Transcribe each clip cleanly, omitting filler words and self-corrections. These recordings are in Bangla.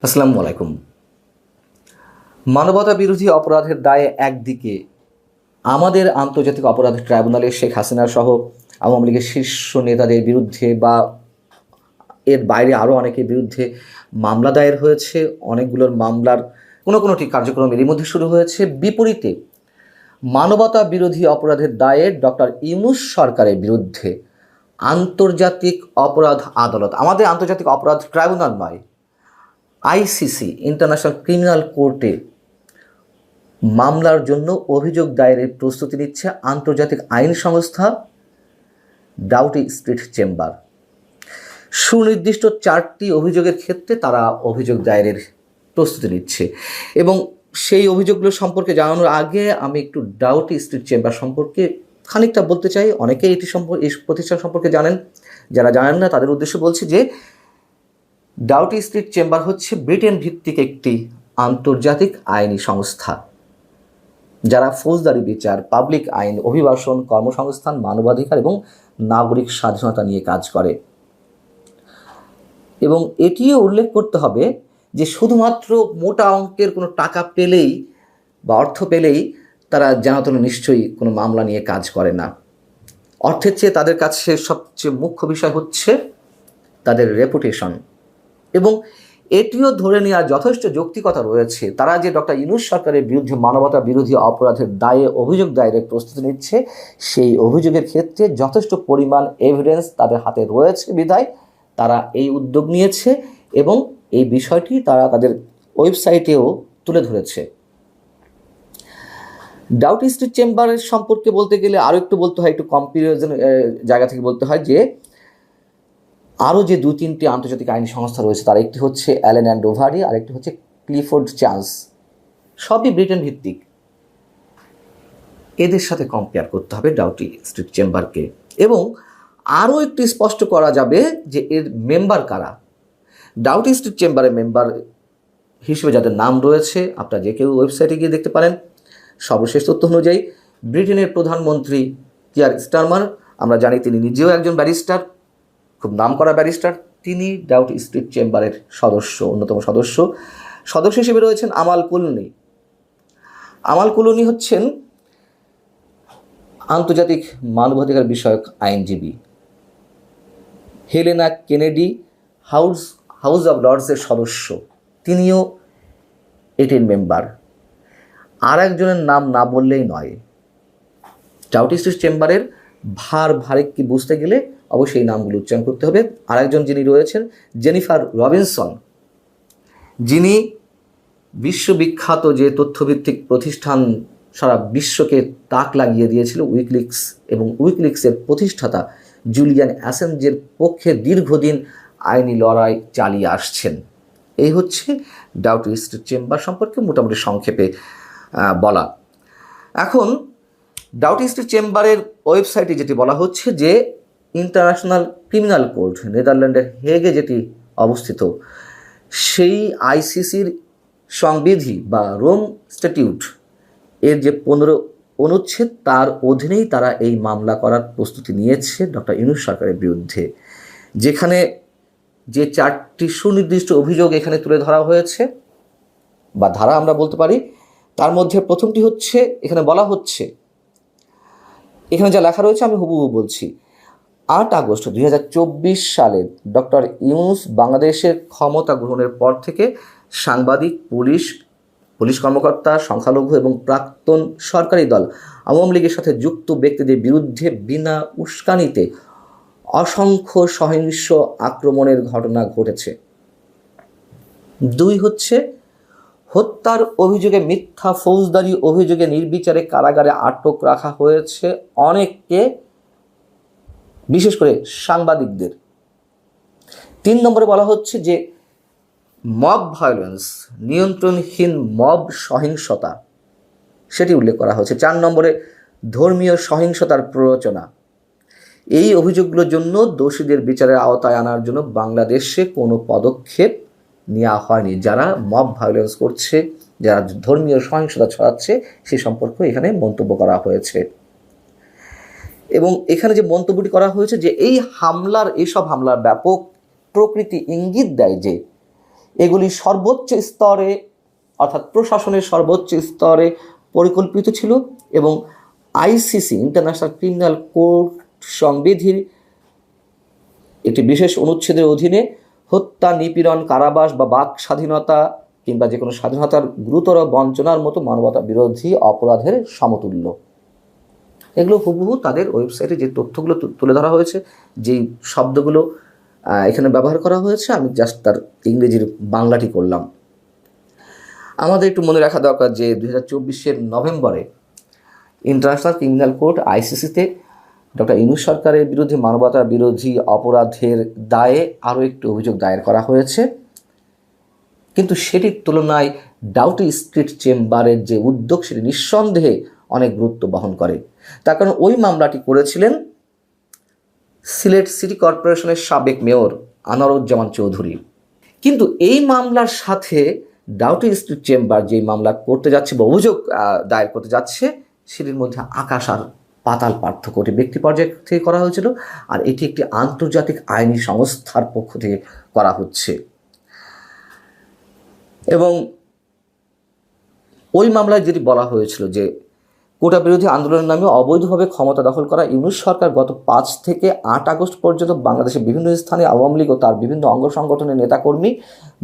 আসসালামু আলাইকুম। মানবতা বিরোধী অপরাধের দায়ে একদিকে আমাদের আন্তর্জাতিক অপরাধ ট্রাইব্যুনালে শেখ হাসিনা সহ আওয়ামী লীগের শীর্ষ নেতাদের বিরুদ্ধে বা এর বাইরে আরও অনেকের বিরুদ্ধে মামলা দায়ের হয়েছে। অনেকগুলোর মামলার কোনোটি কার্যক্রম এরই মধ্যে শুরু হয়েছে। বিপরীতে মানবতা বিরোধী অপরাধের দায়ে ডক্টর ইউনূস সরকারের বিরুদ্ধে আন্তর্জাতিক অপরাধ আদালত, আমাদের আন্তর্জাতিক অপরাধ ট্রাইব্যুনাল নয়, আইসিসি ইন্টারন্যাশনাল ক্রিমিনাল কোর্টে মামলার জন্য অভিযোগ দায়েরের প্রস্তুতি নিচ্ছে আন্তর্জাতিক আইন সংস্থা ডাউটি স্ট্রিট চেম্বার। সুনির্দিষ্ট 4টি অভিযোগের ক্ষেত্রে তারা অভিযোগ দায়েরের প্রস্তুতি নিচ্ছে এবং সেই অভিযোগগুলো সম্পর্কে জানানোর আগে আমি একটু ডাউটি স্ট্রিট চেম্বার সম্পর্কে খানিকটা বলতে চাই। অনেকেই এই প্রতিষ্ঠান সম্পর্কে জানেন, যারা জানেন না তাদের উদ্দেশ্যে বলছি যে ডাউটি স্ট্রিট চেম্বার হচ্ছে ব্রিটেন ভিত্তিক একটি আন্তর্জাতিক আইনি সংস্থা যারা ফৌজদারি বিচার, পাবলিক আইন, অভিবাসন, কর্মসংস্থান, মানবাধিকার এবং নাগরিক স্বাধীনতা নিয়ে কাজ করে। এবং এটিও উল্লেখ করতে হবে যে শুধুমাত্র মোটা অঙ্কের কোনো টাকা পেলেই বা অর্থ পেলেই তারা যেন নিশ্চয়ই কোনো মামলা নিয়ে কাজ করে না। অর্থের চেয়ে তাদের কাছে সবচেয়ে মুখ্য বিষয় হচ্ছে তাদের রেপুটেশন। এবং এটিও ধরে নেওয়ার যথেষ্ট যৌক্তিকতা রয়েছে তারা যে ডক্টর ইউনূস সরকারের বিরুদ্ধে মানবতা বিরোধী অপরাধের দায়ে অভিযোগ দায়েরের প্রস্তুতি নিচ্ছে, সেই অভিযোগের ক্ষেত্রে যথেষ্ট পরিমাণ এভিডেন্স তাদের হাতে রয়েছে বিধায় তারা এই উদ্যোগ নিয়েছে এবং এই বিষয়টি তারা তাদের ওয়েবসাইটেও তুলে ধরেছে। ডাউটি স্ট্রিট চেম্বারের সম্পর্কে বলতে গেলে আরও একটু বলতে হয়, একটু কম্পারিজন জায়গা থেকে বলতে হয় যে আরও যে 2-3টি আন্তর্জাতিক আইনি সংস্থা রয়েছে তার একটি হচ্ছে অ্যালেন অ্যান্ড ওভারি, আর একটি হচ্ছে ক্লিফোর্ড চান্স, সবই ব্রিটেন ভিত্তিক। এদের সাথে কম্পেয়ার করতে হবে ডাউটি স্ট্রিট চেম্বারকে। এবং আরও একটু স্পষ্ট করা যাবে যে এর মেম্বার কারা। ডাউটি স্ট্রিট চেম্বারের মেম্বার হিসেবে যাদের নাম রয়েছে আপনারা যে কেউ ওয়েবসাইটে গিয়ে দেখতে পারেন। সর্বশেষ তথ্য অনুযায়ী ব্রিটেনের প্রধানমন্ত্রী কিয়ার স্টারমার, আমরা জানি তিনি নিজেও একজন ব্যারিস্টার, খুব নামকরা ব্যারিস্টার। তিনি ডাউটি স্ট্রিট চেম্বারের অন্যতম সদস্য হিসেবে রয়েছেন আমাল কুলুনি। আমাল কুলুনি হচ্ছেন আন্তর্জাতিক মানবাধিকার বিষয়ক আইনজীবী। হেলেনা কেনেডি হাউস অব লর্ডসের সদস্য, তিনিও এটির মেম্বার। আর একজনের নাম না বললেই নয়। ডাউটি স্ট্রিট চেম্বারের ভারে কি বুঝতে গেলে অবশ্যই নামগুলো উচ্চারণ করতে হবে। আরেকজন যিনি রয়েছেন জেনিফার রবিনসন, যিনি বিশ্ববিখ্যাত যে তথ্যভিত্তিক প্রতিষ্ঠান সারা বিশ্বকে তাক লাগিয়ে দিয়েছিল উইকিলিক্স, এবং উইকিলিক্সের প্রতিষ্ঠাতা জুলিয়ান অ্যাসাঞ্জের পক্ষে দীর্ঘদিন আইনি লড়াই চালিয়ে আসছেন। এই হচ্ছে ডাউটি স্ট্রিট চেম্বার সম্পর্কে মোটামুটি সংক্ষেপে বলা। এখন ডাউটি স্ট্রিট চেম্বারের ওয়েবসাইটে যেটি বলা হচ্ছে যে ইন্টারন্যাশনাল ক্রিমিনাল কোর্ট, নেদারল্যান্ডের হেগে যেটি অবস্থিত, সেই আইসিসির সংবিধি বা রোম স্ট্যাটিউট এর যে 15 অনুচ্ছেদ তার অধীনেই তারা এই মামলা করার প্রস্তুতি নিয়েছে ডক্টর ইউনূস সরকারের বিরুদ্ধে। যেখানে যে 4টি সুনির্দিষ্ট অভিযোগ এখানে তুলে ধরা হয়েছে বা ধারা আমরা বলতে পারি, তার মধ্যে প্রথমটি হচ্ছে, এখানে বলা হচ্ছে, এখানে যা লেখা রয়েছে আমি হুবহু বলছি। 8 আগস্ট 2024 সালে ডক্টর ইউনূস বাংলাদেশের ক্ষমতা গ্রহণের পর থেকে সাংবাদিক, পুলিশ কর্মকর্তা, সংখ্যালঘু এবং প্রাক্তন সরকারি দল আওয়ামী লীগের সাথে যুক্ত ব্যক্তিদের বিরুদ্ধে বিনা উস্কানিতে অসংখ্য সহিংস আক্রমণের ঘটনা ঘটেছে। 2 হচ্ছে হত্যার অভিযোগে, মিথ্যা ফৌজদারি অভিযোগে নির্বিচারে কারাগারে আটক রাখা হয়েছে অনেককে, বিশেষ করে সাংবাদিকদের। 3 নম্বরে বলা হচ্ছে যে মব ভায়োলেন্স, নিয়ন্ত্রণহীন মব সহিংসতা, সেটি উল্লেখ করা হয়েছে। 4 নম্বরে ধর্মীয় সহিংসতার প্ররোচনা। এই অভিযোগগুলোর জন্য দোষীদের বিচারের আওতায় আনার জন্য বাংলাদেশে কোনো পদক্ষেপ নেওয়া হয়নি। যারা মব ভায়োলেন্স করছে, যারা ধর্মীয় সহিংসতা ছড়াচ্ছে, সে সম্পর্কে এখানে মন্তব্য করা হয়েছে। এবং এখানে যে মন্তব্যটি করা হয়েছে যে এইসব হামলার ব্যাপক প্রকৃতি ইঙ্গিত দেয় যে এগুলি সর্বোচ্চ স্তরে অর্থাৎ প্রশাসনের সর্বোচ্চ স্তরে পরিকল্পিত ছিল এবং আইসিসি ইন্টারন্যাশনাল ক্রিমিনাল কোর্ট সংবিধির একটি বিশেষ অনুচ্ছেদের অধীনে হত্যা, নিপীড়ন, কারাবাস বা বাক স্বাধীনতা কিংবা যে কোনো স্বাধীনতার গুরুতর বঞ্চনার মতো মানবতা বিরোধী অপরাধের সমতুল্য। এগুলো হুবহু তাদের ওয়েবসাইটে যে তথ্যগুলো তুলে ধরা হয়েছে, যেই শব্দগুলো এখানে ব্যবহার করা হয়েছে, আমি জাস্ট তার ইংরেজির বাংলাটি করলাম। আমাদের একটু মনে রাখা দরকার যে 2024 নভেম্বরে ইন্টারন্যাশনাল ক্রিমিনাল কোর্ট আইসিসিতে ডক্টর ইউনূস সরকারের বিরুদ্ধে মানবতা বিরোধী অপরাধের দায়ে আরও একটি অভিযোগ দায়ের করা হয়েছে, কিন্তু সেটির তুলনায় ডাউটি স্ট্রিট চেম্বারের যে উদ্যোগ সেটি নিঃসন্দেহে অনেক গুরুত্ব বহন করে। তার কারণ ওই মামলাটি করেছিলেন সিলেট সিটি কর্পোরেশনের সাবেক মেয়র আনোয়ারুজ্জামান চৌধুরী। কিন্তু এই মামলার সাথে ডাউটি স্ট্রিট চেম্বার যে মামলা করতে যাচ্ছে বা অভিযোগ দায়ের করতে যাচ্ছে সেটির মধ্যে আকাশ আর পাতাল পার্থক্য। এটি ব্যক্তি পর্যায় থেকে করা হয়েছিল, আর এটি একটি আন্তর্জাতিক আইনি সংস্থার পক্ষ থেকে করা হচ্ছে। এবং ওই মামলায় যেটি বলা হয়েছিল যে কোটা বিরোধী আন্দোলনের নামে অবৈধভাবে ক্ষমতা দখল করা ইউনূস সরকার গত 5 থেকে 8 আগস্ট পর্যন্ত বাংলাদেশের বিভিন্ন স্থানে আওয়ামী লীগ ও তার বিভিন্ন অঙ্গ সংগঠনের নেতাকর্মী,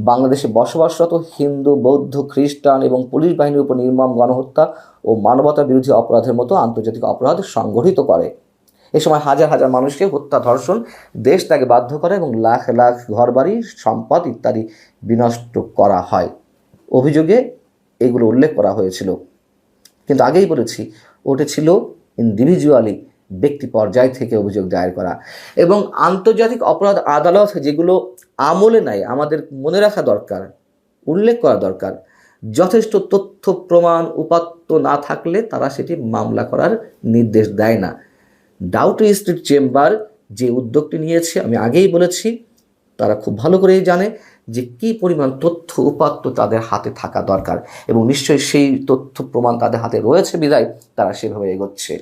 বাংলাদেশে বসবাসরত হিন্দু, বৌদ্ধ, খ্রিস্টান এবং পুলিশ বাহিনীর উপর নির্মম গণহত্যা ও মানবতা বিরোধী অপরাধের মতো আন্তর্জাতিক অপরাধ সংগঠিত করে। এ সময় হাজার হাজার মানুষকে হত্যা, ধর্ষণ, দেশ ত্যাগে বাধ্য করে এবং লাখ লাখ ঘরবাড়ি, সম্পদ ইত্যাদি বিনষ্ট করা হয়। অভিযোগে এগুলো উল্লেখ করা হয়েছিল, কিন্তু আগেই বলেছি ওটা ছিল ইন্ডিভিজুয়ালি ব্যক্তি পর্যায় থেকে অভিযোগ দায়ের করা। এবং আন্তর্জাতিক অপরাধ আদালত যেগুলো আমলে নেয়, আমাদের মনে রাখা দরকার, উল্লেখ করা দরকার, যথেষ্ট তথ্য প্রমাণ উপাত্ত না থাকলে তারা সেটি মামলা করার নির্দেশ দেয় না। ডাউটি স্ট্রিট চেম্বার যে উদ্যোগটি নিয়েছে, আমি আগেই বলেছি, তারা খুব ভালো করেই জানে যে কী পরিমাণ তথ্য উপাত্ত তাদের হাতে থাকা দরকার, এবং নিশ্চয়ই সেই তথ্য প্রমাণ তাদের হাতে রয়েছে বিধায় তারা সেভাবে এগোচ্ছে।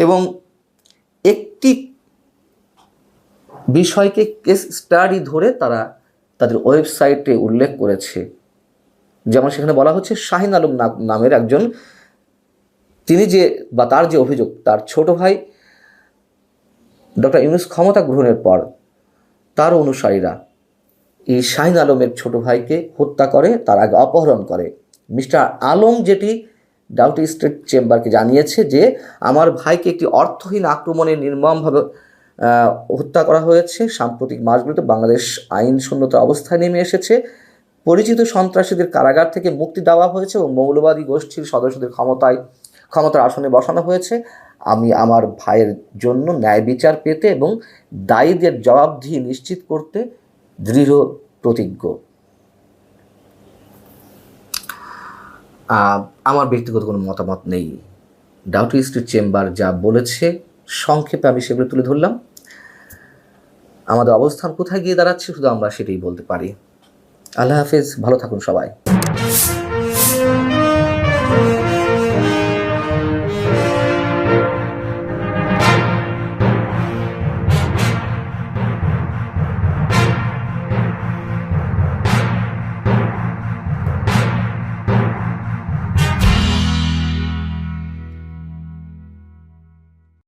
এবং একটি বিষয়কে কেস স্টাডি ধরে তারা তাদের ওয়েবসাইটে উল্লেখ করেছে। যেমন সেখানে বলা হচ্ছে শাহিন আলম নামের একজন, তিনি যে বা তার যে অভিযোগ, তার ছোট ভাই ডক্টর ইউনূস ক্ষমতা গ্রহণের পর তার অনুসারীরা এই শাহিন আলমের ছোট ভাইকে হত্যা করে, তার আগে অপহরণ করে। মিস্টার আলম যেটি ডাউটি স্ট্রিট চেম্বারকে জানিয়েছে যে আমার ভাইকে একটি অর্থহীন আক্রমণে নির্মমভাবে হত্যা করা হয়েছে। সাম্প্রতিক মাসগুলোতে বাংলাদেশ আইন শূন্যতা অবস্থায় নেমে এসেছে, পরিচিত সন্ত্রাসীদের কারাগার থেকে মুক্তি দেওয়া হয়েছে এবং মৌলবাদী গোষ্ঠীর সদস্যদের ক্ষমতার আসনে বসানো হয়েছে। আমি আমার ভাইয়ের জন্য ন্যায় বিচার পেতে এবং দায়ীদের জবাবদিহি নিশ্চিত করতে দৃঢ় প্রতিজ্ঞ। আমার ব্যক্তিগত কোনো মতামত নেই। ডাউটি স্ট্রিট চেম্বার যা বলেছে সংক্ষেপে আমি সেগুলো তুলে ধরলাম। আমাদের অবস্থান কোথায় গিয়ে দাঁড়াচ্ছে শুধু আমরা সেটাই বলতে পারি। আল্লাহ হাফেজ, ভালো থাকুন সবাই।